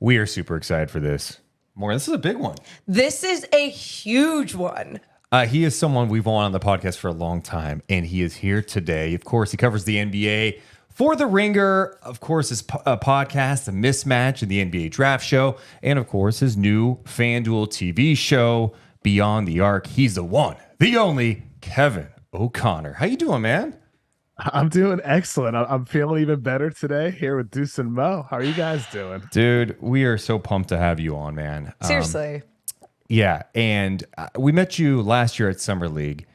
We are super excited for this. Morgan, this is a big one. This is a huge one. He is someone we've wanted on the podcast for a long time, and he is here today. Of course, he covers the NBA for The Ringer. Of course, his podcast, The Mismatch, and the NBA Draft Show. And, of course, his new FanDuel TV show, Beyond the Arc. He's the one, the only, Kevin O'Connor. How you doing, man? I'm doing excellent. I'm feeling even better today here with Deuce and Mo. How are you guys doing? Dude, we are so pumped to have you on, man. Seriously. Yeah, and we met you last year at Summer League.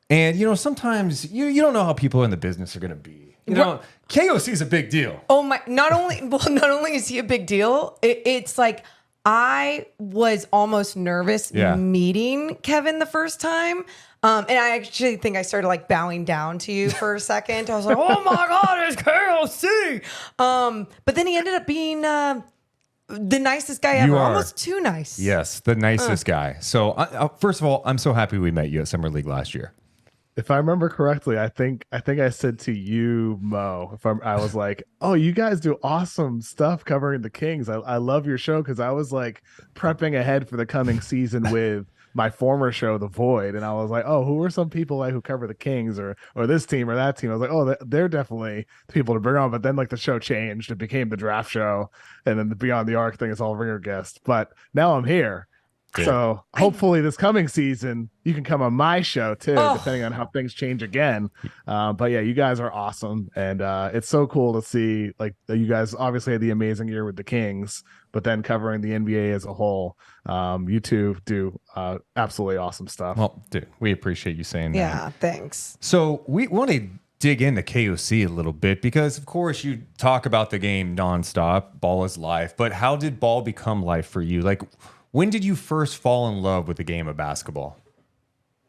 And, you know, sometimes you don't know how people in the business are going to be. You know, KOC is a big deal. Oh my! Not only is he a big deal, it's like I was almost nervous meeting Kevin the first time. And I actually think I started like bowing down to you for a second. I was like, oh my God, it's KOC. But then he ended up being the nicest guy ever. Almost too nice. Yes, the nicest guy. So first of all, I'm so happy we met you at Summer League last year. If I remember correctly, I think I said to you, Mo, I was like, oh, you guys do awesome stuff covering the Kings. I love your show, because I was like prepping ahead for the coming season with my former show, The Void, and I was like, oh, who are some people like who cover the Kings or this team or that team? I was like, oh, they're definitely the people to bring on. But then like the show changed, it became the draft show, and then the Beyond the Arc thing is all Ringer guests. But now I'm here. Good. So hopefully this coming season you can come on my show too, depending on how things change again. But yeah, you guys are awesome, and it's so cool to see like that you guys obviously had the amazing year with the Kings, but then covering the NBA as a whole. You two do absolutely awesome stuff. Well, dude, we appreciate you saying that. Yeah, thanks. So we want to dig into KOC a little bit, because of course you talk about the game nonstop. Ball is life, but how did ball become life for you? Like, when did you first fall in love with the game of basketball?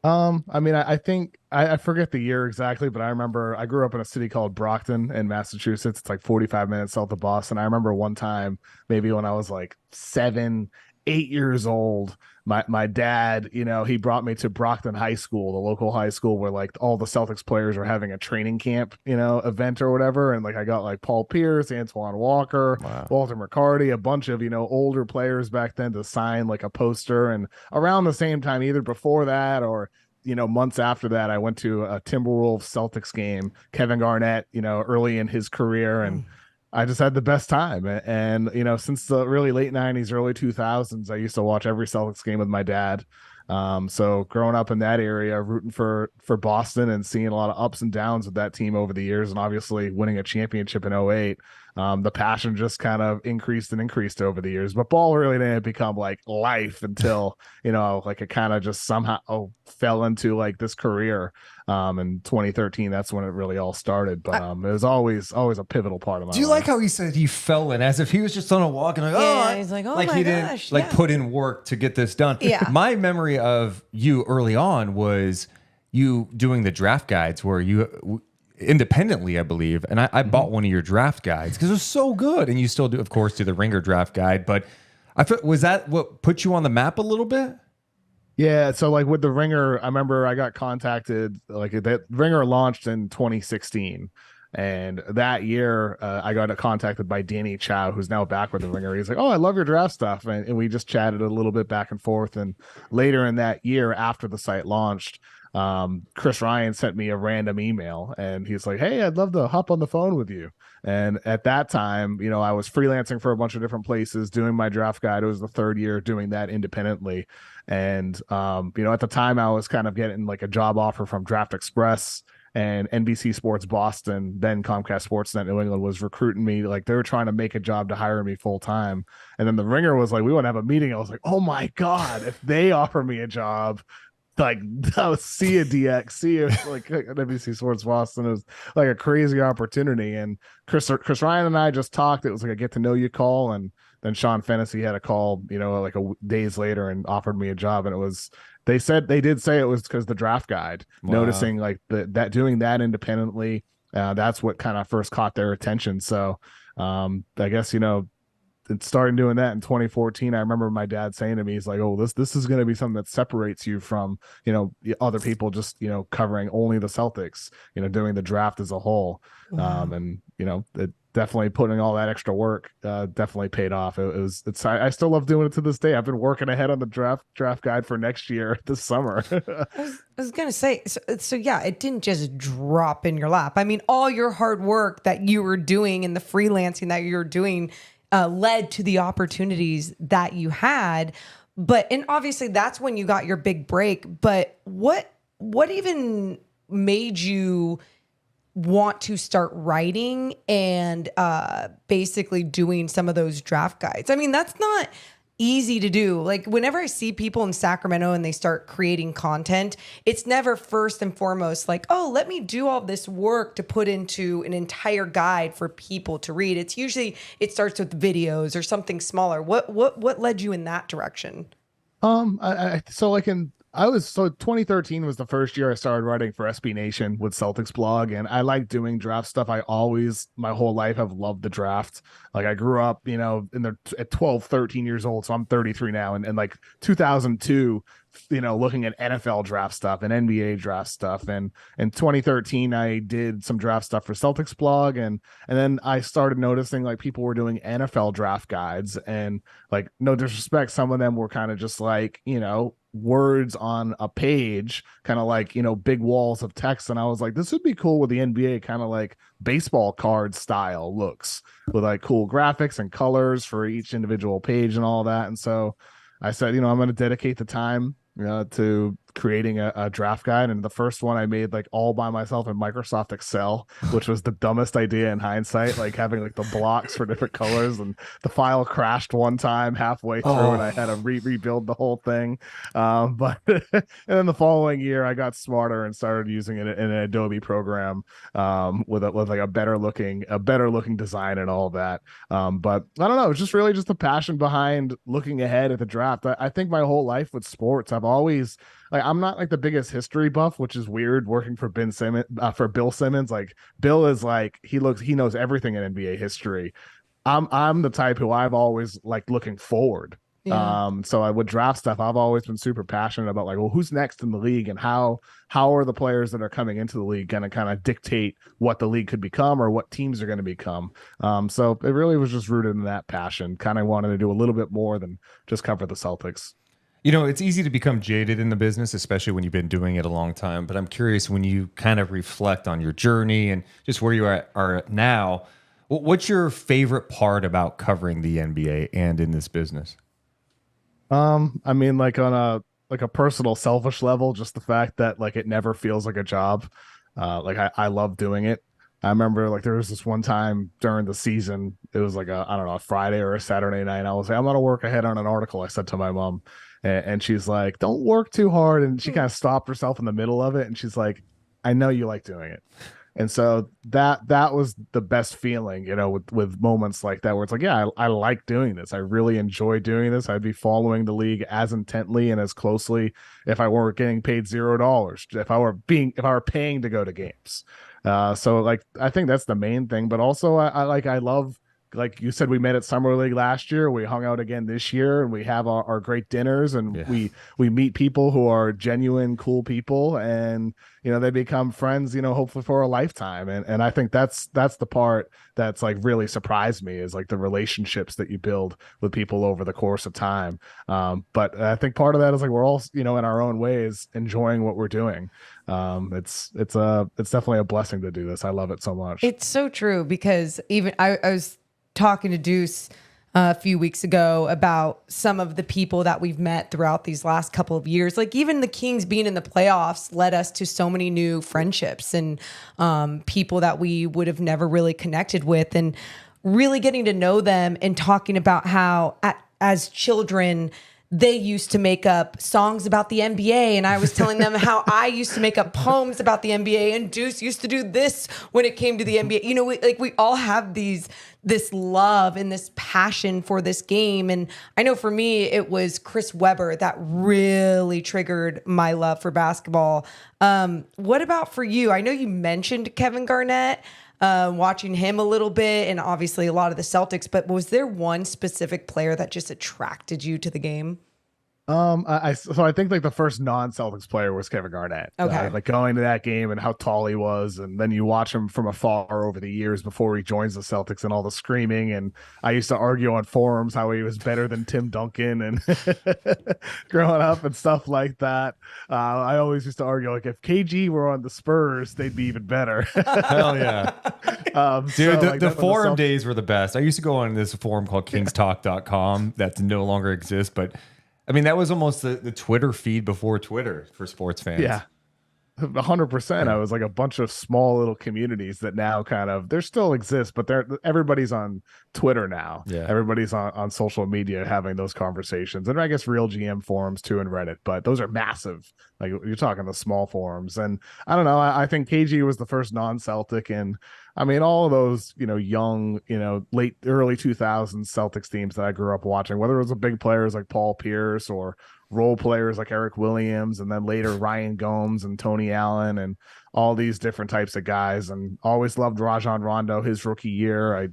I mean, I think I forget the year exactly, but I remember I grew up in a city called Brockton in Massachusetts. It's like 45 minutes south of Boston. I remember one time, maybe when I was like 7, 8 years old, my dad, you know, he brought me to Brockton High School, the local high school where like all the Celtics players were having a training camp, you know, event or whatever. And like I got like Paul Pierce, Antoine Walker, Walter McCarty, a bunch of, you know, older players back then to sign like a poster. And around the same time, either before that or, you know, months after that, I went to a Timberwolves Celtics game, Kevin Garnett, you know, early in his career. And I just had the best time. And, you know, since the really late 90s, early 2000s, I used to watch every Celtics game with my dad. So growing up in that area, rooting for Boston and seeing a lot of ups and downs with that team over the years, and obviously winning a championship in '08, the passion just kind of increased and increased over the years. But ball really didn't become like life until, you know, like it kind of just somehow fell into like this career. In 2013, that's when it really all started. But it was always a pivotal part of my life. Do you like how he said he fell in as if he was just on a walk and like, he's like, oh like my he gosh, didn't like put in work to get this done. Yeah. My memory of you early on was you doing the draft guides where you independently, I believe, and I bought one of your draft guides because it was so good. And you still do, of course, do the Ringer draft guide. But I thought, was that what put you on the map a little bit? Yeah, so like with the Ringer, I remember I got contacted, like that Ringer launched in 2016. And that year, I got contacted by Danny Chow, who's now back with the Ringer. He's like, oh, I love your draft stuff. And we just chatted a little bit back and forth. And later in that year, after the site launched, Chris Ryan sent me a random email, and he's like, hey, I'd love to hop on the phone with you. And at that time, you know, I was freelancing for a bunch of different places, doing my draft guide. It was the third year doing that independently. And, you know, at the time I was kind of getting like a job offer from Draft Express, and NBC Sports Boston, then Comcast Sportsnet New England, was recruiting me. Like they were trying to make a job to hire me full time. And then the Ringer was like, we want to have a meeting. I was like, oh my God, if they offer me a job, like I'll see a DX, see a, like NBC Sports Boston. It was like a crazy opportunity. And Chris Ryan and I just talked. It was like a get to know you call. And then Sean Fennessy had a call, you know, like days later and offered me a job. And it was, they did say it was because the draft guide, noticing like that doing that independently. That's what kind of first caught their attention. So I guess, you know, started doing that in 2014. I remember my dad saying to me, he's like, "Oh, this is going to be something that separates you from, other people just, covering only the Celtics, doing the draft as a whole." Wow. And it definitely putting all that extra work definitely paid off. I still love doing it to this day. I've been working ahead on the draft guide for next year this summer. I was gonna say, so yeah, it didn't just drop in your lap. I mean, all your hard work that you were doing and the freelancing that you were doing led to the opportunities that you had. And obviously that's when you got your big break. But what even made you want to start writing and basically doing some of those draft guides? I mean, that's not easy to do. Like whenever I see people in Sacramento and they start creating content, it's never first and foremost like, oh, let me do all this work to put into an entire guide for people to read. It's usually, it starts with videos or something smaller. What led you in that direction? So 2013 was the first year I started writing for SB Nation with Celtics blog, and I like doing draft stuff. I always, my whole life, have loved the draft. Like I grew up, at 12, 13 years old, so I'm 33 now, and like 2002, looking at NFL draft stuff and NBA draft stuff. And in 2013, I did some draft stuff for Celtics blog, and then I started noticing like people were doing NFL draft guides, and like no disrespect, some of them were kind of just like, words on a page, kind of like, big walls of text. And I was like, this would be cool with the NBA, kind of like baseball card style looks with like cool graphics and colors for each individual page and all that. And so I said, I'm going to dedicate the time to creating a draft guide. And the first one I made like all by myself in Microsoft Excel, which was the dumbest idea in hindsight, like having like the blocks for different colors, and the file crashed one time halfway through and I had to rebuild the whole thing. But and then the following year I got smarter and started using it in an Adobe program with like a better looking design and all that. But I don't know, it's just really just the passion behind looking ahead at the draft. I think my whole life with sports, I've always, like, I'm not like the biggest history buff, which is weird working for Bill Simmons. Like Bill is like, he knows everything in NBA history. I'm the type who I've always liked looking forward. Yeah. So I would draft stuff. I've always been super passionate about like, well, who's next in the league, and how are the players that are coming into the league going to kind of dictate what the league could become or what teams are going to become. So it really was just rooted in that passion. Kind of wanted to do a little bit more than just cover the Celtics. It's easy to become jaded in the business, especially when you've been doing it a long time. But I'm curious, when you kind of reflect on your journey and just where you are now, what's your favorite part about covering the NBA and in this business? I mean, like on a personal selfish level, just the fact that like it never feels like a job. Like I love doing it. I remember like there was this one time during the season, it was like a Friday or a Saturday night. I was like, I'm gonna work ahead on an article, I said to my mom, and she's like, don't work too hard. And she kind of stopped herself in the middle of it, and she's like, I know you like doing it. And so that was the best feeling, with moments like that where it's like, yeah, I like doing this. I really enjoy doing this. I'd be following the league as intently and as closely if I weren't getting paid $0, if I were paying to go to games. So like, I think that's the main thing, but also I love, like you said, we met at Summer League last year. We hung out again this year, and we have our great dinners, and we meet people who are genuine, cool people, and they become friends, hopefully for a lifetime. And I think that's the part that's like really surprised me, is like the relationships that you build with people over the course of time. But I think part of that is like we're all, in our own ways enjoying what we're doing. It's definitely a blessing to do this. I love it so much. It's so true, because even I was talking to Deuce a few weeks ago about some of the people that we've met throughout these last couple of years. Like even the Kings being in the playoffs led us to so many new friendships and people that we would have never really connected with, and really getting to know them and talking about how as children they used to make up songs about the NBA, and I was telling them how I used to make up poems about the NBA, and Deuce used to do this when it came to the NBA. We all have this love and this passion for this game. And I know for me, it was Chris Webber that really triggered my love for basketball. What about for you? I know you mentioned Kevin Garnett. watching him a little bit, and obviously a lot of the Celtics. But was there one specific player that just attracted you to the game? I think like the first non-Celtics player was Kevin Garnett. Okay. Like going to that game and how tall he was, and then you watch him from afar over the years before he joins the Celtics and all the screaming. And I used to argue on forums how he was better than Tim Duncan and growing up and stuff like that. I always used to argue like if KG were on the Spurs, they'd be even better. Hell yeah. Dude, the forum days were the best. I used to go on this forum called kingstalk.com that no longer exists, but I mean, that was almost the Twitter feed before Twitter for sports fans. Yeah, 100%. I was like a bunch of small little communities that now kind of, they still exist, but everybody's on Twitter now. Yeah. Everybody's on social media having those conversations. And I guess real GM forums too and Reddit, but those are massive. Like you're talking the small forums. And I don't know, I think KG was the first non-Celtic, and I mean, all of those, young, early 2000s Celtics teams that I grew up watching, whether it was the big players like Paul Pierce or role players like Eric Williams, and then later Ryan Gomes and Tony Allen and all these different types of guys. And always loved Rajon Rondo his rookie year. I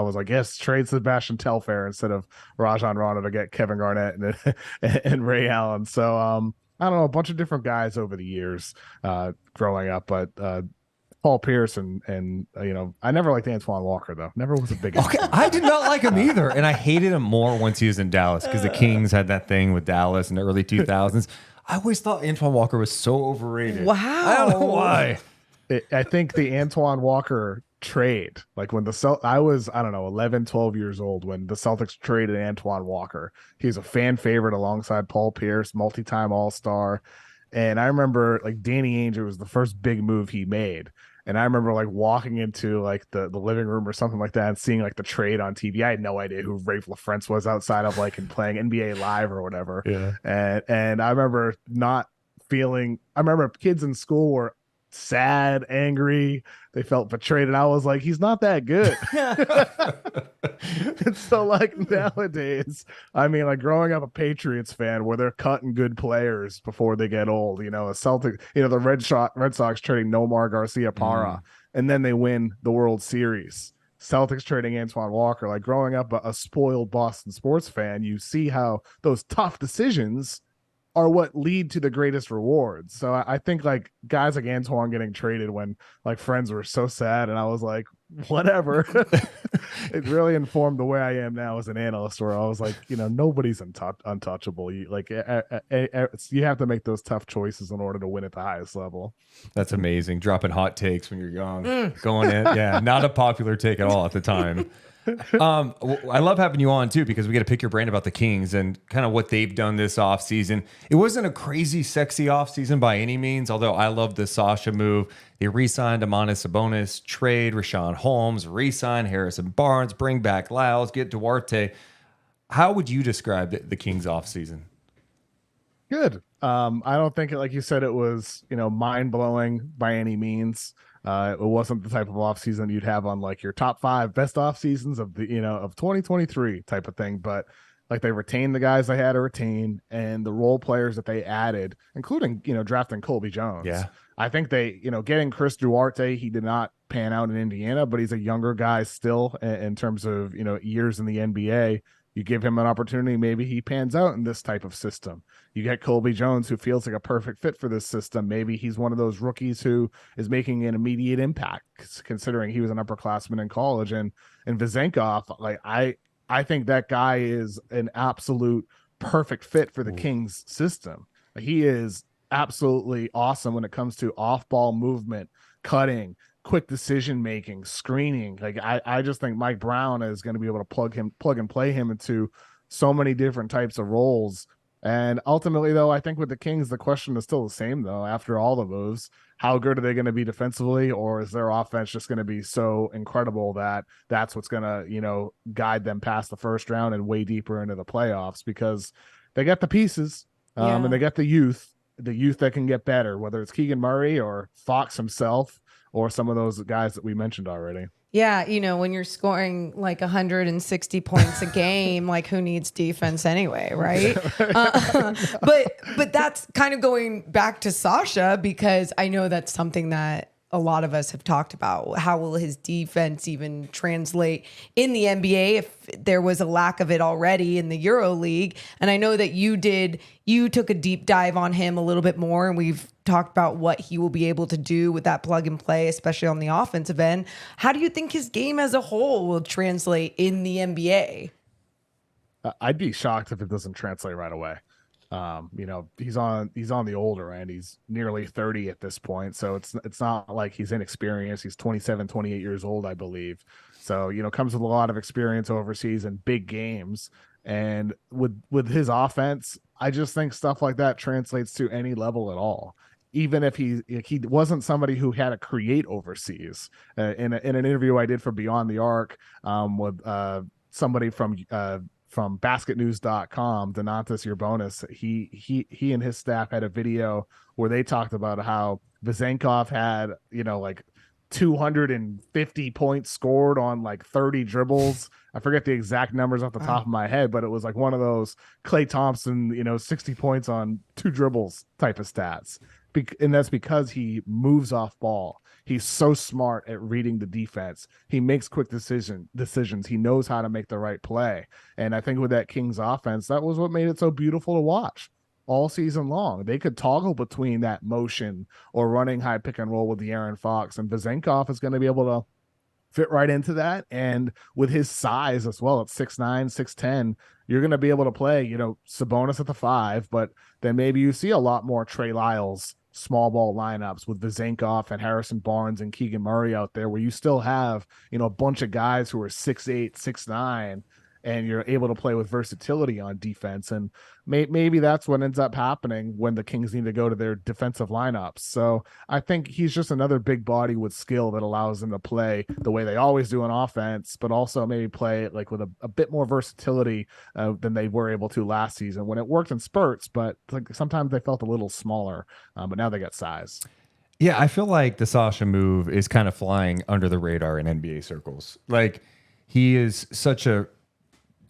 was like, yes, trade Sebastian Telfair instead of Rajon Rondo to get Kevin Garnett and Ray Allen. So, I don't know, a bunch of different guys over the years growing up, but Paul Pierce and I never liked Antoine Walker though. Never was a big. Okay, I did not like him either, and I hated him more once he was in Dallas because the Kings had that thing with Dallas in the early 2000s. I always thought Antoine Walker was so overrated. Wow, I don't know why. I think the Antoine Walker trade, like when I was 11, 12 years old when the Celtics traded Antoine Walker. He was a fan favorite alongside Paul Pierce, multi-time All-Star. And I remember like Danny Ainge was the first big move he made. And I remember like walking into like the living room or something like that and seeing like the trade on TV. I had no idea who Rafe LaFrentz was outside of like and playing NBA Live or whatever. Yeah. And I remember I remember kids in school were sad, angry. They felt betrayed. And I was like, he's not that good. And so like nowadays, I mean, like growing up a Patriots fan where they're cutting good players before they get old, a Celtic, the Red Sox trading Nomar Garcia-Parra, and then they win the World Series. Celtics trading Antoine Walker. Like growing up a spoiled Boston sports fan, you see how those tough decisions are what lead to the greatest rewards. So I think like guys like Antoine getting traded when like friends were so sad, and I was like, whatever. It really informed the way I am now as an analyst, where I was like, nobody's untouchable. You have to make those tough choices in order to win at the highest level. That's amazing. Dropping hot takes when you're young, going in. Yeah, not a popular take at all at the time. I love having you on too, because we get to pick your brain about the Kings and kind of what they've done this offseason. It wasn't a crazy sexy offseason by any means, although I love the Sasha move. They re-signed Domantas Sabonis, trade Rashawn Holmes, re-sign Harrison Barnes, bring back Lyles, get Duarte. How would you describe the Kings offseason? Good. I don't think like you said, it was, mind-blowing by any means. It wasn't the type of offseason you'd have on like your top 5 best off seasons of of 2023 type of thing. But like they retained the guys they had to retain, and the role players that they added, including, drafting Colby Jones. Yeah. I think they, getting Chris Duarte, he did not pan out in Indiana, but he's a younger guy still in terms of, years in the NBA. You give him an opportunity, maybe he pans out in this type of system. You get Colby Jones, who feels like a perfect fit for this system. Maybe he's one of those rookies who is making an immediate impact, considering he was an upperclassman in college. And Vezenkov, like I think that guy is an absolute perfect fit for the Kings system. He is absolutely awesome when it comes to off-ball movement, cutting, quick decision making, screening. Like I just think Mike Brown is going to be able to plug and play him into so many different types of roles. And ultimately, though, I think with the Kings, the question is still the same, though, after all the moves. How good are they going to be defensively, or is their offense just going to be so incredible that that's what's going to, guide them past the first round and way deeper into the playoffs? Because they got the pieces and they got the youth that can get better, whether it's Keegan Murray or Fox himself or some of those guys that we mentioned already. Yeah, when you're scoring like 160 points a game, like who needs defense anyway, right? But that's kind of going back to Sasha, because I know that's something that a lot of us have talked about. How will his defense even translate in the NBA if there was a lack of it already in the Euro League? And I know that you took a deep dive on him a little bit more, and we've talked about what he will be able to do with that plug and play, especially on the offensive end. How do you think his game as a whole will translate in the NBA? I'd be shocked if it doesn't translate right away. He's on the older end. He's nearly 30 at this point. So it's not like he's inexperienced. He's 27, 28 years old, I believe. So, comes with a lot of experience overseas in big games. And with his offense, I just think stuff like that translates to any level at all. Even if he wasn't somebody who had to create overseas. In an interview I did for Beyond the Arc with somebody from basketnews.com, Donatas Urbonis, he and his staff had a video where they talked about how Vezenkov had, like 250 points scored on like 30 dribbles. I forget the exact numbers off the top of my head, but it was like one of those Klay Thompson, 60 points on 2 dribbles type of stats. And that's because he moves off ball. He's so smart at reading the defense. He makes quick decisions. He knows how to make the right play. And I think with that Kings offense, that was what made it so beautiful to watch all season long. They could toggle between that motion or running high pick and roll with the Aaron Fox. And Vezenkov is going to be able to fit right into that. And with his size as well, at 6'9", 6'10", you're going to be able to play, Sabonis at the 5, but then maybe you see a lot more Trey Lyles small ball lineups with Vezenkov and Harrison Barnes and Keegan Murray out there, where you still have, a bunch of guys who are 6'8", 6'9", and you're able to play with versatility on defense. And maybe that's what ends up happening when the Kings need to go to their defensive lineups. So I think he's just another big body with skill that allows them to play the way they always do on offense, but also maybe play it like with a bit more versatility than they were able to last season when it worked in spurts, but like sometimes they felt a little smaller, but now they got size. Yeah, I feel like the Sasha move is kind of flying under the radar in NBA circles. Like, he is such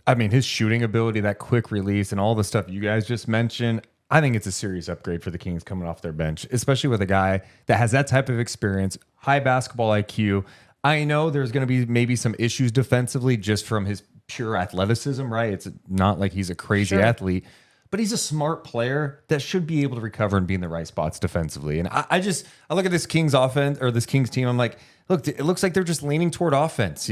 his shooting ability, that quick release, and all the stuff you guys just mentioned, I think it's a serious upgrade for the Kings coming off their bench, especially with a guy that has that type of experience, high basketball IQ. I know there's going to be maybe some issues defensively just from his pure athleticism, right? It's not like he's a crazy athlete, but he's a smart player that should be able to recover and be in the right spots defensively. And I look at this Kings offense or this Kings team. I'm like, look, it looks like they're just leaning toward offense.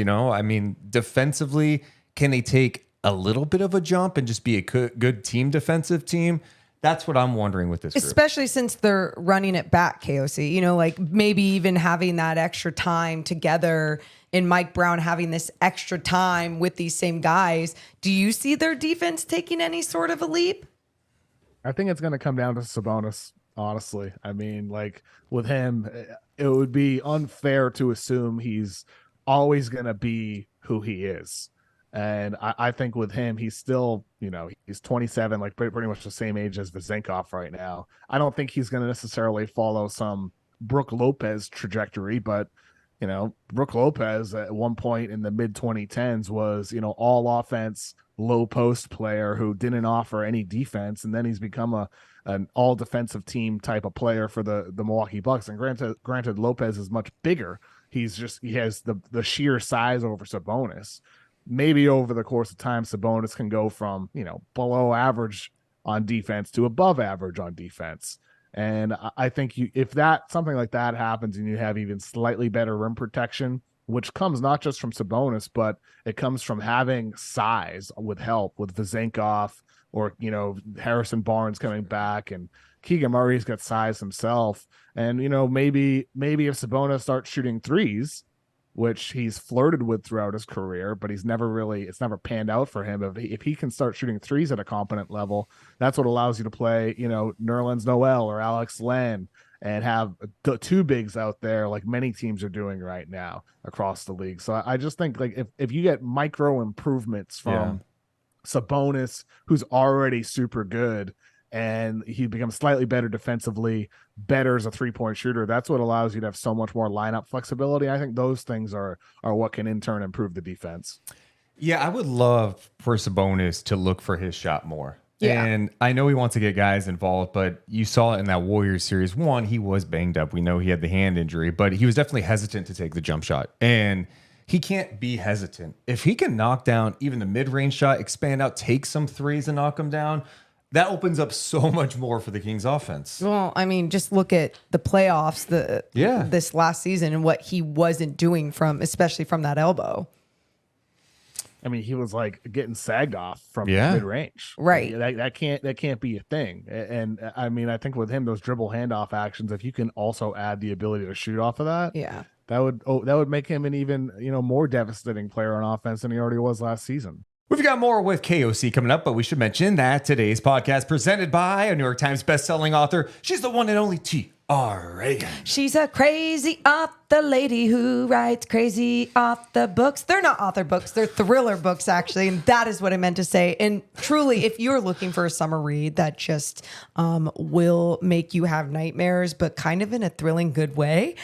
Defensively, can they take a little bit of a jump and just be a good team defensive team? That's what I'm wondering with this group. Especially since they're running it back, KOC. Like maybe even having that extra time together and Mike Brown having this extra time with these same guys. Do you see their defense taking any sort of a leap? I think it's going to come down to Sabonis, honestly. With him, it would be unfair to assume he's always going to be who he is. And I think with him, he's still, he's 27, like pretty much the same age as Vezenkov right now. I don't think he's going to necessarily follow some Brook Lopez trajectory, but, Brook Lopez at one point in the mid 2010s was, all offense, low post player who didn't offer any defense. And then he's become an all defensive team type of player for the Milwaukee Bucks. And granted, Lopez is much bigger. He has the sheer size over Sabonis. Maybe over the course of time, Sabonis can go from, below average on defense to above average on defense. And I think if something like that happens and you have even slightly better rim protection, which comes not just from Sabonis, but it comes from having size with help with Vezenkov or, Harrison Barnes coming back, and Keegan Murray's got size himself. And, maybe if Sabonis starts shooting threes, which he's flirted with throughout his career, but it's never panned out for him. If he can start shooting threes at a competent level, that's what allows you to play, Nerlens Noel or Alex Len and have the 2 bigs out there like many teams are doing right now across the league. So I just think like if you get micro improvements from Sabonis, who's already super good, and he becomes slightly better defensively, better as a 3-point shooter, that's what allows you to have so much more lineup flexibility. I think those things are what can in turn improve the defense. Yeah, I would love for Sabonis to look for his shot more. Yeah. And I know he wants to get guys involved, but you saw it in that Warriors series. One, he was banged up. We know he had the hand injury, but he was definitely hesitant to take the jump shot. And he can't be hesitant. If he can knock down even the mid-range shot, expand out, take some threes and knock them down, that opens up so much more for the Kings offense. Well, I mean, just look at the playoffs this last season and what he wasn't doing especially from that elbow. I mean, he was like getting sagged off from mid range. Right. That can't be a thing. And I mean, I think with him, those dribble handoff actions, if you can also add the ability to shoot off of that, that would make him an even more devastating player on offense than he already was last season. We've got more with KOC coming up, but we should mention that today's podcast presented by a New York Times bestselling author. She's the one and only T.R. Reagan. She's a crazy author lady who writes crazy author books. They're not author books. They're thriller books, actually. And that is what I meant to say. And truly, if you're looking for a summer read that just will make you have nightmares, but kind of in a thrilling good way,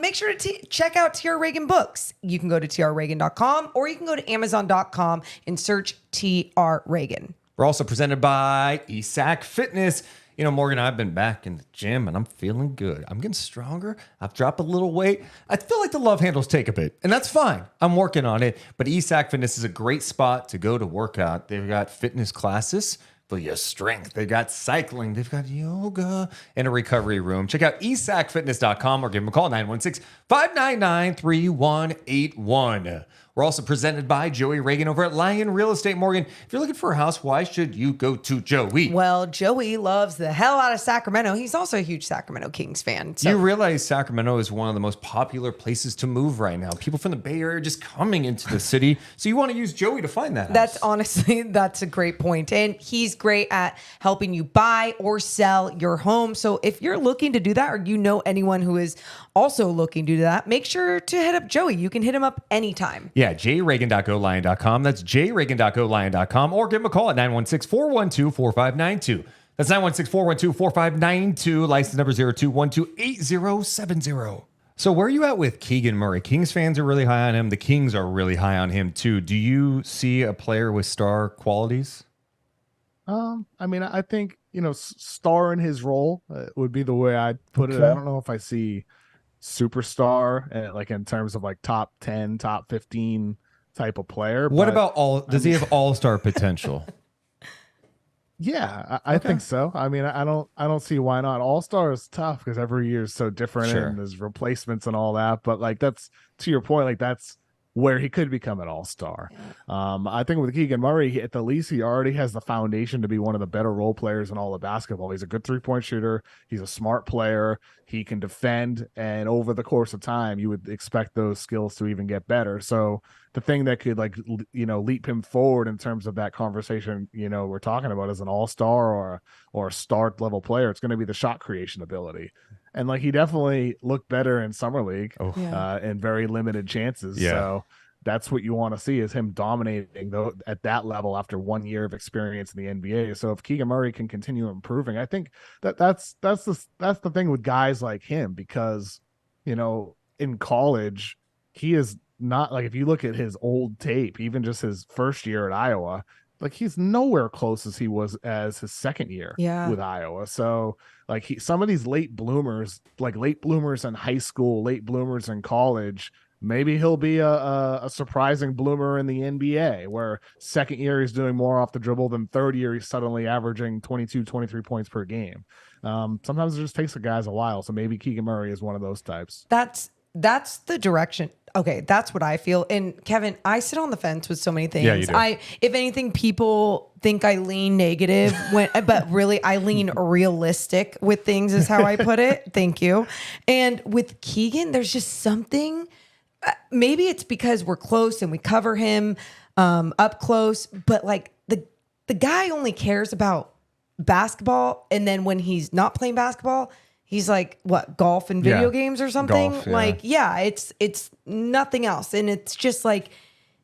make sure to check out T.R. Reagan books. You can go to trreagan.com or you can go to amazon.com and search T.R. Reagan. We're also presented by ESAC Fitness. You know, Morgan, I've been back in the gym and I'm feeling good. I'm getting stronger. I've dropped a little weight. I feel like the love handles take a bit, and that's fine. I'm working on it. But ESAC Fitness is a great spot to go to work out. They've got fitness classes for your strength. They've got cycling. They've got yoga and a recovery room. Check out esacfitness.com or give them a call, 916-599-3181. We're also presented by Joey Reagan over at Lion Real Estate. Morgan, if you're looking for a house, why should you go to Joey? Well, Joey loves the hell out of Sacramento. He's also a huge Sacramento Kings fan. So. You realize Sacramento is one of the most popular places to move right now. People from the Bay Area are just coming into the city. So you want to use Joey to find that house. That's a great point. And he's great at helping you buy or sell your home. So if you're looking to do that, or you know anyone who is also looking to do that, make sure to hit up Joey. You can hit him up anytime. Yeah, jreagan.golion.com. That's jreagan.golion.com, or give him a call at 916-412-4592. That's 916-412-4592. License number 02128070. So where are you at with Keegan Murray? Kings fans are really high on him. The Kings are really high on him too. Do you see a player with star qualities? I mean, I think, star in his role would be the way I'd put it. I don't know if I see superstar like in terms of like top 10, top 15 type of player. What about does he have all-star potential? Yeah, I think so. I mean, I don't see why not. All-star is tough because every year is so different and there's replacements and all that. But like, that's to your point, like that's where he could become an all-star. I think with Keegan Murray, at the least, he already has the foundation to be one of the better role players in all of basketball. He's a good three-point shooter. He's a smart player. He can defend. And over the course of time, you would expect those skills to even get better. So the thing that could leap him forward in terms of that conversation, we're talking about as an all-star or a start level player, it's going to be the shot creation ability. And like, he definitely looked better in summer league in very limited chances. Yeah. So that's what you want to see, is him dominating at that level after 1 year of experience in the NBA. So if Keegan Murray can continue improving, I think that's the thing with guys like him, because, in college, he is not like, if you look at his old tape, even just his first year at Iowa, like he's nowhere close as he was as his second year with Iowa. So like some of these late bloomers in high school, late bloomers in college, maybe he'll be a surprising bloomer in the NBA, where second year he's doing more off the dribble than third year he's suddenly averaging 22, 23 points per game. Sometimes it just takes the guys a while. So maybe Keegan Murray is one of those types. That's the direction. Okay, that's what I feel. And Kevin, I sit on the fence with so many things. Yeah, you do. If anything, people think I lean negative but really I lean realistic with things, is how I put it. Thank you. And with Keegan, there's just something, maybe it's because we're close and we cover him up close, but like the guy only cares about basketball. And then when he's not playing basketball, he's like, what, golf and video games or something? Golf, Like, it's nothing else. And it's just like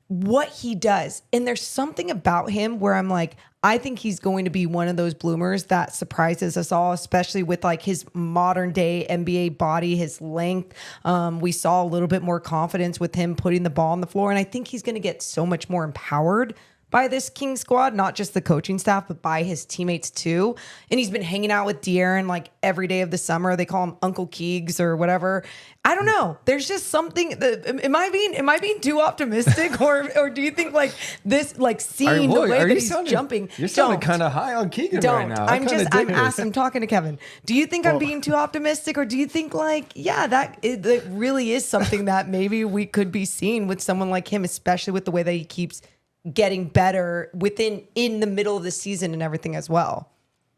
what he does. And there's something about him where I'm like, I think he's going to be one of those bloomers that surprises us all, especially with like his modern day NBA body, his length. We saw a little bit more confidence with him putting the ball on the floor. And I think he's going to get so much more empowered by this King squad, not just the coaching staff, but by his teammates too. And he's been hanging out with De'Aaron like every day of the summer. They call him Uncle Keegs or whatever. I don't know. There's just something that, am I being too optimistic, or do you think like this, like seeing the way that he's jumping? You're sounding kind of high on Keegan right now. I'm talking to Kevin. Do you think I'm being too optimistic, or do you think like, yeah, that really is something that maybe we could be seeing with someone like him, especially with the way that he keeps getting better in the middle of the season and everything as well?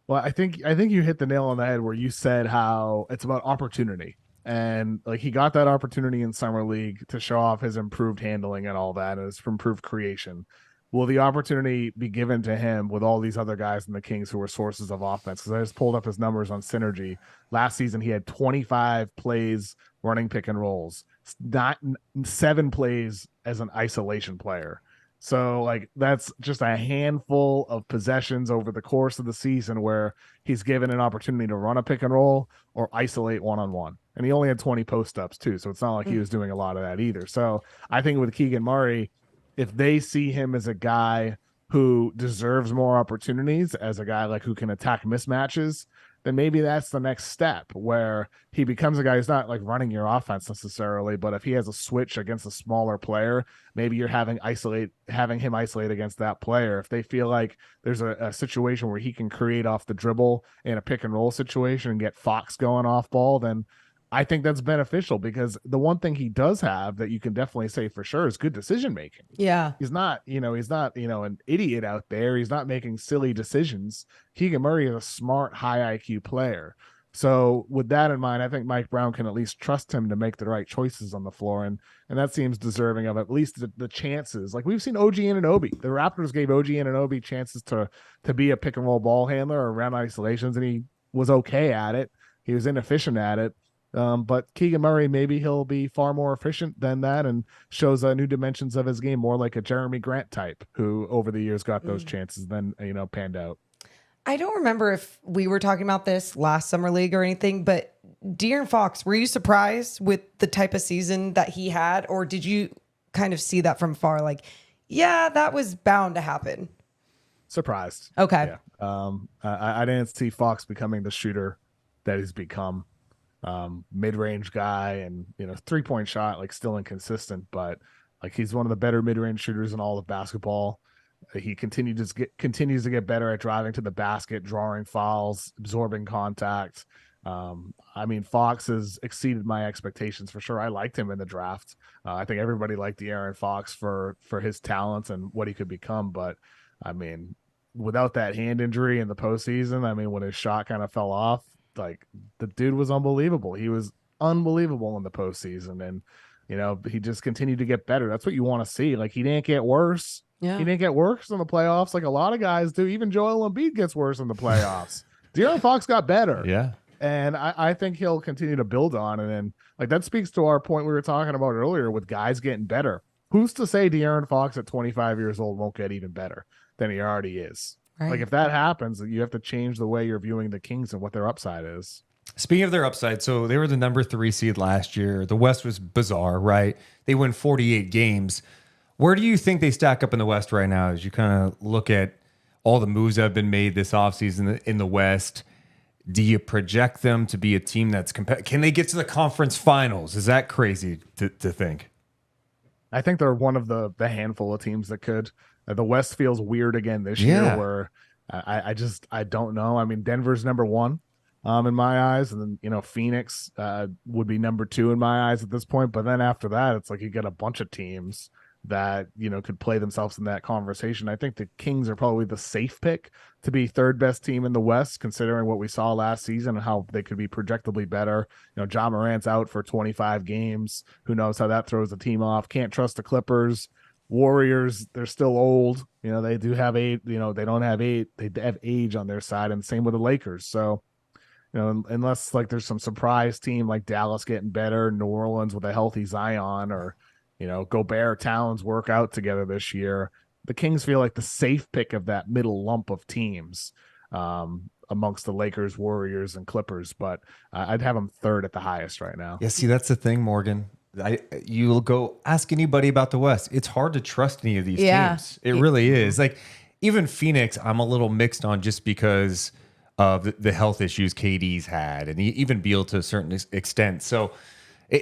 Well, I think you hit the nail on the head where you said how it's about opportunity. And like he got that opportunity in summer league to show off his improved handling and all that, and his improved creation. Will the opportunity be given to him with all these other guys in the Kings who were sources of offense? Because I just pulled up his numbers on Synergy. Last season, he had 25 plays running pick and rolls, not 7 plays as an isolation player. So like that's just a handful of possessions over the course of the season where he's given an opportunity to run a pick and roll or isolate one-on-one. And he only had 20 post-ups too, so it's not like he was doing a lot of that either. So I think with Keegan Murray, if they see him as a guy who deserves more opportunities, as a guy like who can attack mismatches, then maybe that's the next step where he becomes a guy who's not like running your offense necessarily, but if he has a switch against a smaller player, maybe you're having him isolate against that player. If they feel like there's a situation where he can create off the dribble in a pick and roll situation and get Fox going off ball, then I think that's beneficial, because the one thing he does have that you can definitely say for sure is good decision making. Yeah. He's not an idiot out there. He's not making silly decisions. Keegan Murray is a smart, high IQ player. So with that in mind, I think Mike Brown can at least trust him to make the right choices on the floor. And that seems deserving of at least the chances. Like we've seen OG Anunoby. The Raptors gave OG Anunoby chances to be a pick and roll ball handler or around isolations, and he was okay at it. He was inefficient at it. But Keegan Murray, maybe he'll be far more efficient than that and shows new dimensions of his game, more like a Jeremy Grant type, who over the years got those chances, then panned out. I don't remember if we were talking about this last summer league or anything, but De'Aaron Fox, were you surprised with the type of season that he had, or did you kind of see that from far? Like, yeah, that was bound to happen. Surprised. Okay. Yeah. I didn't see Fox becoming the shooter that he's become. Mid-range guy, and 3-point shot like still inconsistent, but like he's one of the better mid-range shooters in all of basketball. He continues to get better at driving to the basket, drawing fouls, absorbing contact. Fox has exceeded my expectations for sure. I liked him in the draft. I think everybody liked De'Aaron Fox for his talents and what he could become, but without that hand injury in the postseason, when his shot kind of fell off, like the dude was unbelievable. He was unbelievable in the postseason, and he just continued to get better. That's what you want to see. Like he didn't get worse. Yeah. He didn't get worse in the playoffs like a lot of guys do. Even Joel Embiid gets worse in the playoffs. De'Aaron Fox got better. Yeah. And I think he'll continue to build on it. And like that speaks to our point we were talking about earlier with guys getting better. Who's to say De'Aaron Fox at 25 years old won't get even better than he already is? Right. Like if that happens, you have to change the way you're viewing the Kings and what their upside is. Speaking of their upside, so they were the number 3 seed last year. The West was bizarre, right? They win 48 games. Where do you think they stack up in the West right now as you kind of look at all the moves that have been made this offseason in the West? Do you project them to be a team that's can they get to the conference finals? Is that crazy to think? I think they're one of the handful of teams that could. The West feels weird again this year, where I don't know. Denver's number 1 in my eyes, and then Phoenix would be number 2 in my eyes at this point. But then after that, it's like you get a bunch of teams that could play themselves in that conversation. I think the Kings are probably the safe pick to be 3rd best team in the West, considering what we saw last season and how they could be projectably better. Ja Morant's out for 25 games. Who knows how that throws the team off? Can't trust the Clippers. Warriors, they're still old. They do have age. They don't have age. They have age on their side, and same with the Lakers. So, unless like there's some surprise team like Dallas getting better, New Orleans with a healthy Zion, or Gobert, Towns work out together this year, the Kings feel like the safe pick of that middle lump of teams amongst the Lakers, Warriors, and Clippers. But I'd have them 3rd at the highest right now. Yeah, see, that's the thing, Morgan. you'll go ask anybody about the West. It's hard to trust any of these teams. It really is. Like even Phoenix, I'm a little mixed on just because of the health issues KD's had, and even Beal to a certain extent. So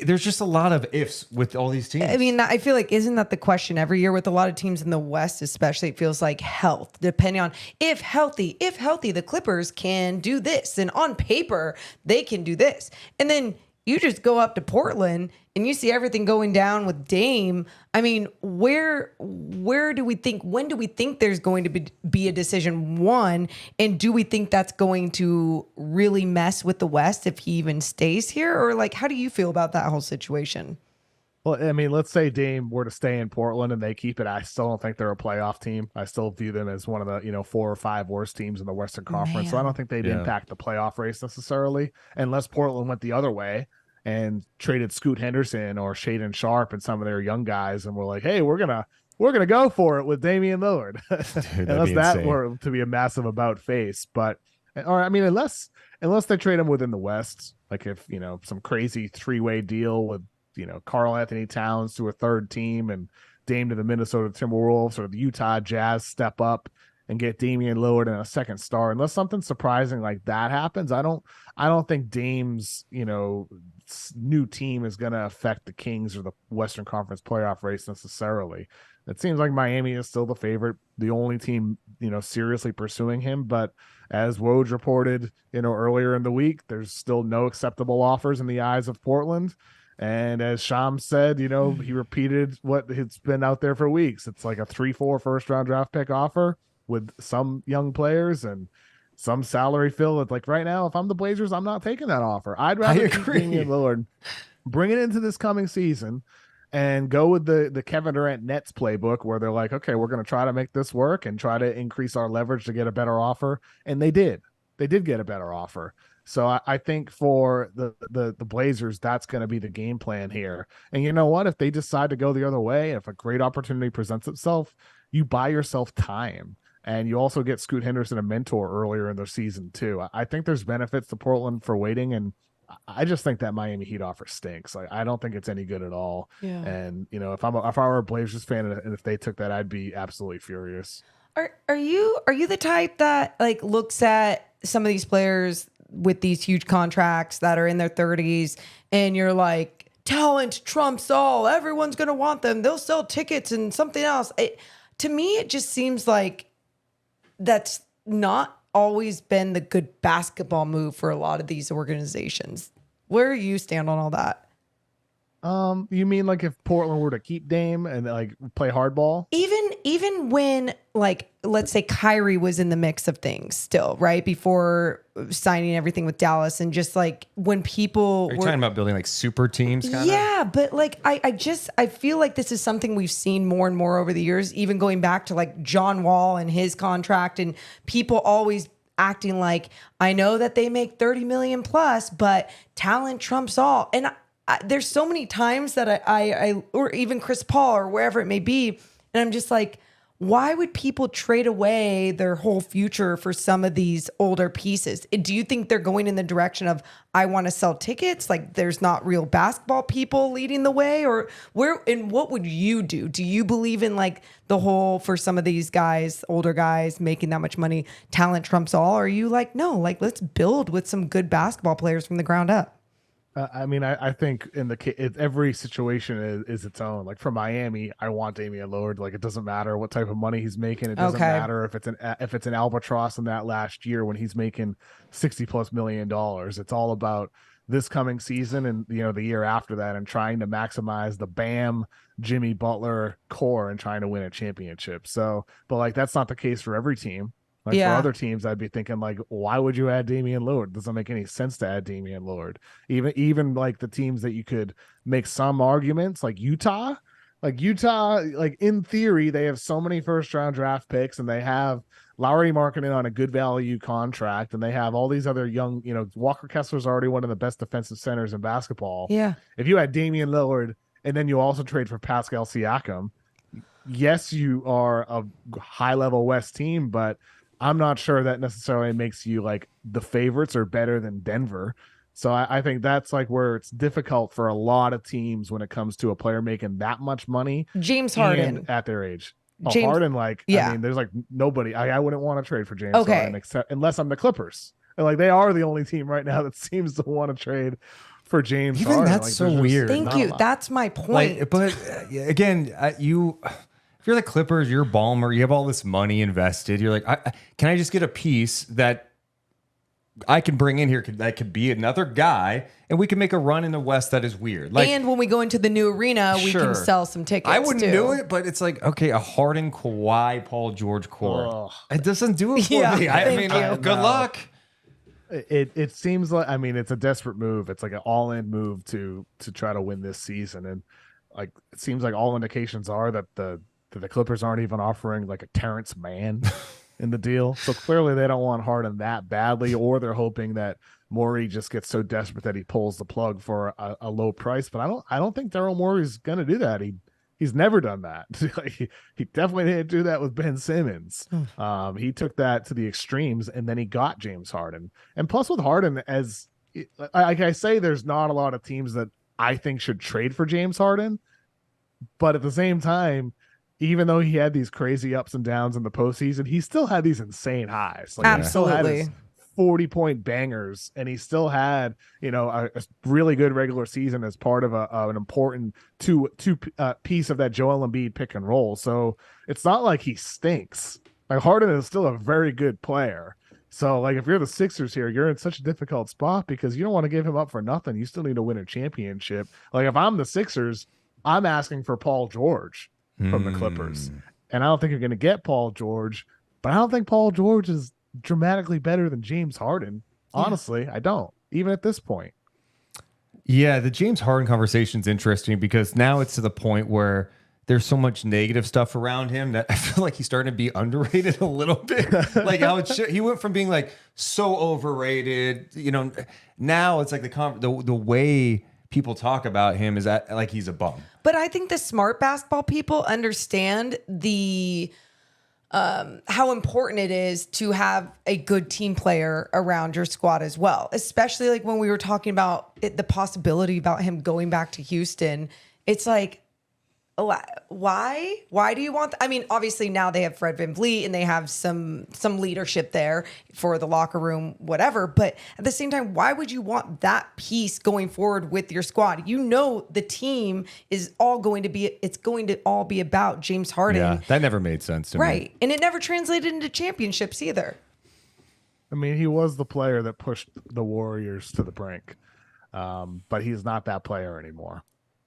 there's just a lot of ifs with all these teams. I mean, I feel like, isn't that the question every year with a lot of teams in the West, especially? It feels like health, depending on if healthy, the Clippers can do this. And on paper, they can do this. And then you just go up to Portland and you see everything going down with Dame. I mean, when do we think there's going to be a decision, one? And do we think that's going to really mess with the West if he even stays here? Or like, how do you feel about that whole situation? Well, I mean, let's say Dame were to stay in Portland and they keep it. I still don't think they're a playoff team. I still view them as one of the, 4 or 5 worst teams in the Western Conference. So I don't think they'd impact the playoff race necessarily, unless Portland went the other way and traded Scoot Henderson or Shaedon Sharpe and some of their young guys, and we're like, hey, we're gonna go for it with Damian Lillard. Dude, unless that were to be a massive about face. But unless they trade him within the West, like if some crazy 3-way deal with Karl Anthony Towns to a third team and Dame to the Minnesota Timberwolves, or the Utah Jazz step up and get Damian Lillard and a second star. Unless something surprising like that happens, I don't think Dame's new team is going to affect the Kings or the Western Conference playoff race necessarily. It seems like Miami is still the favorite, the only team seriously pursuing him. But as Woj reported earlier in the week, there's still no acceptable offers in the eyes of Portland. And as Shams said, he repeated what it's been out there for weeks. It's like a 3-4 first-round draft pick offer with some young players and some salary fill. It's like right now, if I'm the Blazers, I'm not taking that offer. I'd rather keep Damian Lillard, bring it into this coming season, and go with the Kevin Durant Nets playbook, where they're like, okay, we're going to try to make this work and try to increase our leverage to get a better offer. And they did get a better offer. So I think for the Blazers, that's going to be the game plan here. And you know what? If they decide to go the other way, if a great opportunity presents itself, you buy yourself time. And you also get Scoot Henderson a mentor earlier in their season too. I think there's benefits to Portland for waiting, and I just think that Miami Heat offer stinks. Like, I don't think it's any good at all. Yeah. And if I were a Blazers fan and if they took that, I'd be absolutely furious. Are you the type that like looks at some of these players with these huge contracts that are in their 30s, and you're like, talent trumps all. Everyone's gonna want them. They'll sell tickets and something else. To me, it just seems like that's not always been the good basketball move for a lot of these organizations. Where do you stand on all that? You mean like if Portland were to keep Dame and like play hardball? Even when, like, let's say Kyrie was in the mix of things still, right? Before signing everything with Dallas, and just like when people Are you talking about building like super teams kind of? Yeah, but like I feel like this is something we've seen more and more over the years, even going back to like John Wall and his contract, and people always acting like, I know that they make 30 million plus, but talent trumps all. And there's so many times that I or even Chris Paul or wherever it may be, and I'm just like, why would people trade away their whole future for some of these older pieces? Do you think they're going in the direction of, I want to sell tickets? Like there's not real basketball people leading the way? Or what would you do? Do you believe in like the whole, for some of these guys, older guys making that much money, talent trumps all? Or are you like, no, like let's build with some good basketball players from the ground up? I think every situation is its own. Like for Miami, I want Damian Lillard. Like it doesn't matter what type of money he's making. It doesn't matter if it's an albatross in that last year when he's making $60+ million. It's all about this coming season and the year after that, and trying to maximize the Bam, Jimmy Butler core and trying to win a championship. So, but like that's not the case for every team. Like for other teams, I'd be thinking like, why would you add Damian Lillard? It doesn't make any sense to add Damian Lillard. Even like the teams that you could make some arguments, like Utah, like in theory, they have so many first-round draft picks, and they have Lauri Markkanen on a good value contract, and they have all these other young, Walker Kessler's already one of the best defensive centers in basketball. Yeah. If you had Damian Lillard and then you also trade for Pascal Siakam, yes, you are a high-level West team, but I'm not sure that necessarily makes you like the favorites or better than Denver. So I think that's like where it's difficult for a lot of teams when it comes to a player making that much money. James Harden and at their age. James, Harden, like, yeah. I mean, there's like nobody. I wouldn't want to trade for James Okay. Harden except unless I'm the Clippers. And like they are the only team right now that seems to want to trade for James Even Harden. that's like, so weird. Thank you. That's my point. Like, but again, if you're the Clippers, you're Ballmer, you have all this money invested. You're like, can I just get a piece that I can bring in here that could be another guy, and we can make a run in the West that is weird. Like, and when we go into the new arena, we can sell some tickets. I wouldn't do it, but it's like, okay, a Harden, Kawhi, Paul George core. It doesn't do it for me. I mean, good luck. It seems like, I mean, it's a desperate move. It's like an all-in move to try to win this season, and like it seems like all indications are that the Clippers aren't even offering like a Terrence Mann in the deal. So clearly they don't want Harden that badly, or they're hoping that Morey just gets so desperate that he pulls the plug for a low price. But I don't think Daryl Morey's going to do that. He's never done that. He definitely didn't do that with Ben Simmons. He took that to the extremes, and then he got James Harden. And plus with Harden, as like I say, there's not a lot of teams that I think should trade for James Harden. But at the same time, even though he had these crazy ups and downs in the postseason, he still had these insane highs. Like, absolutely. He still had his 40-point bangers, and he still had, a really good regular season as part of an important two piece of that Joel Embiid pick and roll. So it's not like he stinks. Like, Harden is still a very good player. So, like, if you're the Sixers here, you're in such a difficult spot because you don't want to give him up for nothing. You still need to win a championship. Like, if I'm the Sixers, I'm asking for Paul George from the Clippers. And I don't think you're going to get Paul George, but I don't think Paul George is dramatically better than James Harden. Honestly, I don't, even at this point. Yeah, the James Harden conversation is interesting because now it's to the point where there's so much negative stuff around him that I feel like he's starting to be underrated a little bit. Like how he went from being like so overrated, now it's like the way people talk about him is that like he's a bum. But I think the smart basketball people understand the how important it is to have a good team player around your squad as well. Especially like when we were talking about the possibility about him going back to Houston. It's like, why do you want I mean, obviously now they have Fred VanVleet and they have some leadership there for the locker room, whatever, but at the same time, why would you want that piece going forward with your squad? The team is all going to all be about James Harden. Yeah, that never made sense to me. Right. And it never translated into championships either. I mean, he was the player that pushed the Warriors to the brink. But he's not that player anymore.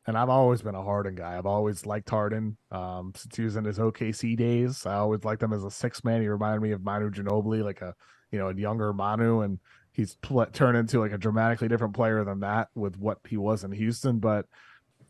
And I've always been a Harden guy. I've always liked Harden since he was in his OKC days. I always liked him as a sixth man. He reminded me of Manu Ginobili, like a younger Manu, and he's turned into like a dramatically different player than that with what he was in Houston. But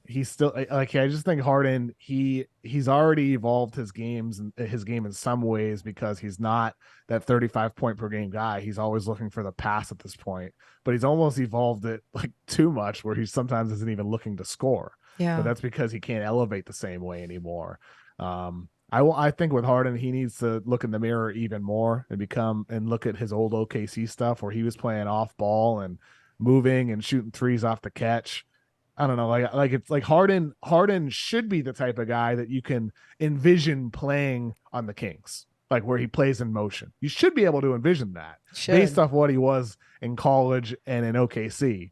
he's still like, I just think Harden, he's already evolved his game in some ways because he's not that 35 point per game guy. He's always looking for the pass at this point, but he's almost evolved it like too much where he sometimes isn't even looking to score. Yeah. But that's because he can't elevate the same way anymore. I think with Harden, he needs to look in the mirror even more and look at his old OKC stuff where he was playing off ball and moving and shooting threes off the catch. I don't know, like it's like Harden should be the type of guy that you can envision playing on the Kings, like where he plays in motion. You should be able to envision that based off what he was in college and in OKC.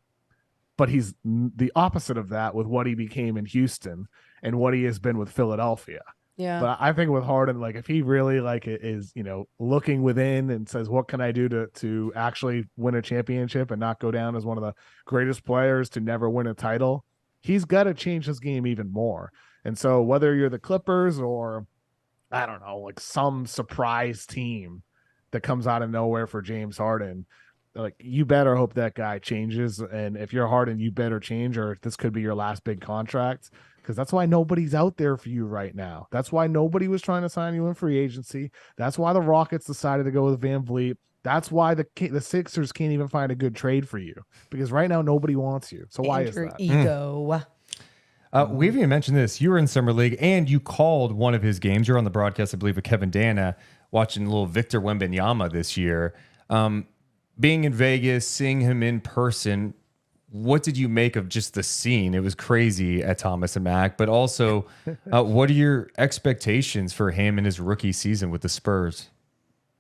But he's the opposite of that with what he became in Houston and what he has been with Philadelphia. Yeah. But I think with Harden, like if he really like is, looking within and says, what can I do to actually win a championship and not go down as one of the greatest players to never win a title, he's got to change his game even more. And so whether you're the Clippers or I don't know, like some surprise team that comes out of nowhere for James Harden, like you better hope that guy changes. And if you're Harden, you better change, or this could be your last big contract. Because that's why nobody's out there for you right now. That's why nobody was trying to sign you in free agency. That's why the Rockets decided to go with VanVleet. That's why the Sixers can't even find a good trade for you. Because right now nobody wants you. So why is that? Ego. We haven't even mentioned this. You were in Summer League and you called one of his games. You're on the broadcast, I believe, with Kevin Dana, watching little Victor Wembanyama this year. being in Vegas, seeing him in person, what did you make of just the scene? It was crazy at Thomas and Mack, but also what are your expectations for him in his rookie season with the Spurs?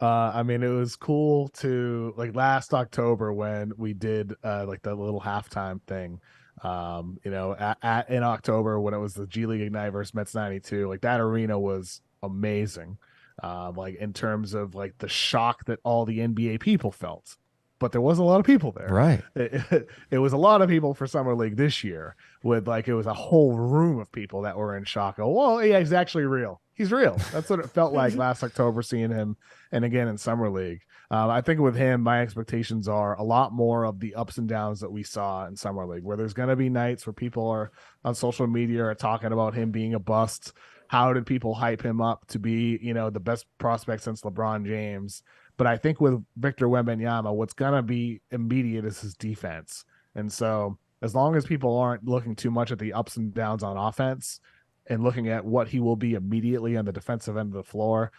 I mean, it was cool to like last October when we did like the little halftime thing. In October when it was the G League Ignite versus Mets 92, like that arena was amazing. Like in terms of like the shock that all the NBA people felt, but there wasn't a lot of people there. Right. It was a lot of people for Summer League this year with like, it was a whole room of people that were in shock. Oh, well, yeah, he's actually real. He's real. That's what it felt like last October seeing him. And again in Summer League. I think with him, my expectations are a lot more of the ups and downs that we saw in Summer League, where there's going to be nights where people are on social media are talking about him being a bust. How did people hype him up to be, the best prospect since LeBron James? But I think with Victor Wembanyama, what's going to be immediate is his defense. And so as long as people aren't looking too much at the ups and downs on offense and looking at what he will be immediately on the defensive end of the floor,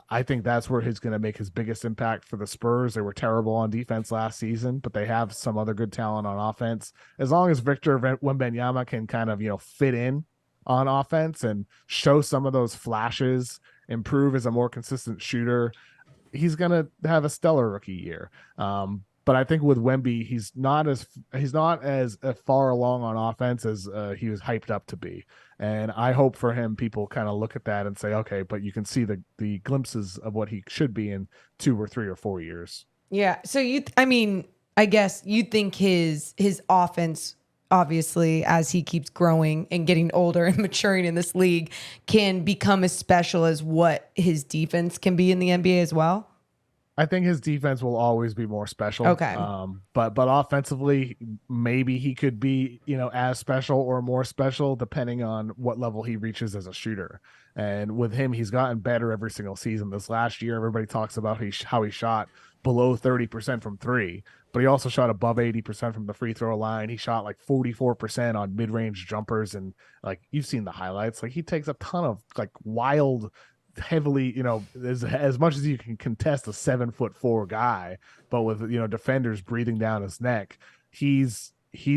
I think that's where he's going to make his biggest impact for the Spurs. They were terrible on defense last season, but they have some other good talent on offense. As long as Victor Wembanyama can kind of, fit in on offense and show some of those flashes, improve as a more consistent shooter, he's going to have a stellar rookie year. But I think with Wemby, he's not as far along on offense as he was hyped up to be. And I hope for him, people kind of look at that and say, okay, but you can see the glimpses of what he should be in 2 or 3 or 4 years. Yeah. So I guess you think his offense, obviously, as he keeps growing and getting older and maturing in this league, can become as special as what his defense can be in the NBA as well? I think his defense will always be more special. Okay. But offensively, maybe he could be, as special or more special depending on what level he reaches as a shooter. And with him, he's gotten better every single season. This last year, everybody talks about how he shot below 30% from three, but he also shot above 80% from the free throw line. He shot like 44% on mid-range jumpers. And like, you've seen the highlights, like he takes a ton of like wild, heavily, as much as you can contest a 7'4" guy, but with, defenders breathing down his neck. He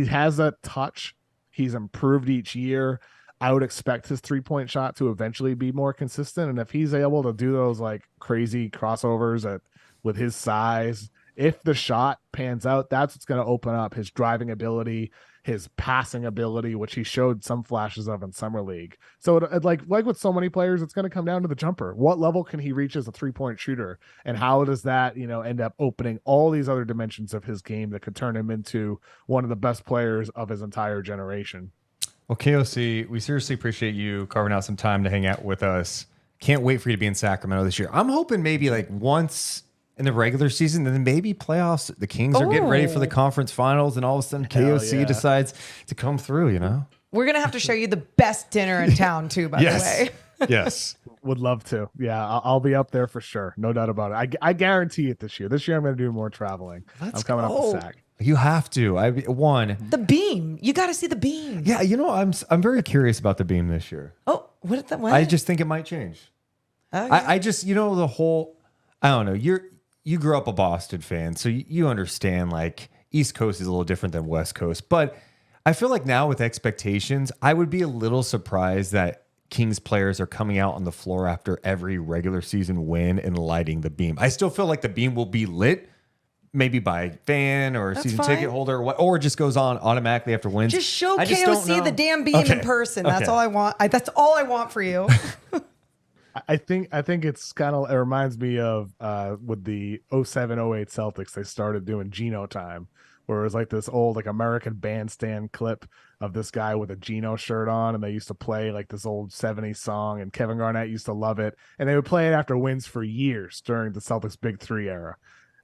has that touch. He's improved each year. I would expect his 3-point shot to eventually be more consistent. And if he's able to do those like crazy crossovers with his size, if the shot pans out, that's what's going to open up his driving ability, his passing ability, which he showed some flashes of in Summer League. So like with so many players, it's going to come down to the jumper. What level can he reach as a 3-point shooter? And how does that, end up opening all these other dimensions of his game that could turn him into one of the best players of his entire generation? Well, KOC, we seriously appreciate you carving out some time to hang out with us. Can't wait for you to be in Sacramento this year. I'm hoping maybe like once in the regular season, and then maybe playoffs. The Kings are getting ready for the conference finals, and all of a sudden KOC decides to come through, We're going to have to show you the best dinner in town, too, by the way. Yes. Would love to. Yeah, I'll be up there for sure. No doubt about it. I guarantee it this year. This year I'm going to do more traveling. I'm coming up to Sac. You have to. The beam. You got to see the beam. Yeah, I'm very curious about the beam this year. Oh, what? I just think it might change. Okay. I just, the whole, I don't know. You grew up a Boston fan, so you understand like East Coast is a little different than West Coast. But I feel like now with expectations, I would be a little surprised that Kings players are coming out on the floor after every regular season win and lighting the beam. I still feel like the beam will be lit, maybe by fan or season ticket holder, or it just goes on automatically after wins. Just show KOC the damn beam in person. That's all I want. That's all I want for you. I think it's kind of, it reminds me of with the 07-08 Celtics, they started doing Geno time, where it was like this old like American Bandstand clip of this guy with a Geno shirt on, and they used to play like this old 70s song, and Kevin Garnett used to love it, and they would play it after wins for years during the Celtics Big Three era.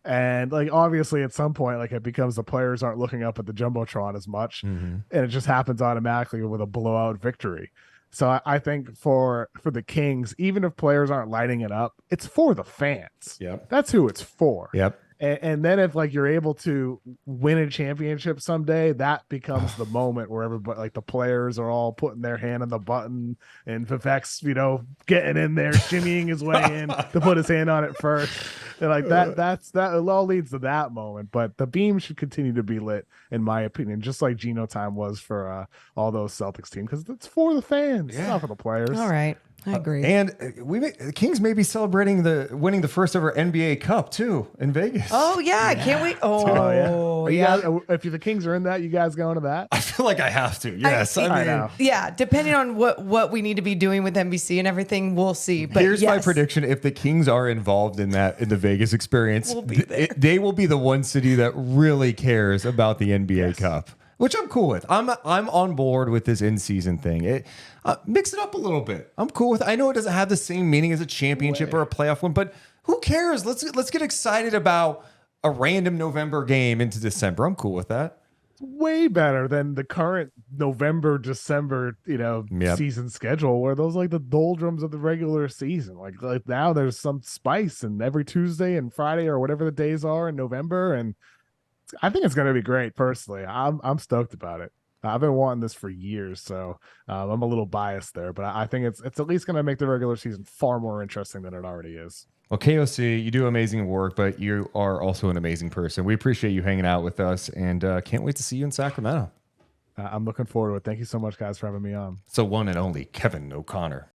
And like obviously at some point, like it becomes the players aren't looking up at the Jumbotron as much, and it just happens automatically with a blowout victory. So I think for the Kings, even if players aren't lighting it up, it's for the fans. Yep. That's who it's for. Yep. And then if like you're able to win a championship someday, that becomes the moment where everybody, like the players, are all putting their hand on the button, and Vivek's, getting in there, shimmying his way in to put his hand on it first, and like that it all leads to that moment. But the beam should continue to be lit, in my opinion, just like Geno time was for all those Celtics teams, because it's for the fans, not for the players. All right. I agree. And the Kings may be celebrating winning the first ever NBA Cup too in Vegas. Oh yeah, can't wait. Oh yeah. If the Kings are in that, you guys going to that? I feel like I have to. Yes, I know. Yeah, depending on what we need to be doing with NBC and everything, we'll see. But here's my prediction: if the Kings are involved in the Vegas experience, they will be the one city that really cares about the NBA Cup. Which I'm cool with. I'm on board with this in-season thing. Mix it up a little bit. I'm cool with it. I know it doesn't have the same meaning as a championship or a playoff one, but who cares? Let's get excited about a random November game into December. I'm cool with that. Way better than the current November, December, season schedule, where those like the doldrums of the regular season. Like now there's some spice, and every Tuesday and Friday or whatever the days are in November, and I think it's going to be great. Personally, I'm stoked about it. I've been wanting this for years, so I'm a little biased there, but I think it's at least going to make the regular season far more interesting than it already is. Well, KOC, you do amazing work, but you are also an amazing person. We appreciate you hanging out with us, and can't wait to see you in Sacramento. I'm looking forward to it. Thank you so much, guys, for having me on. So one and only Kevin O'Connor.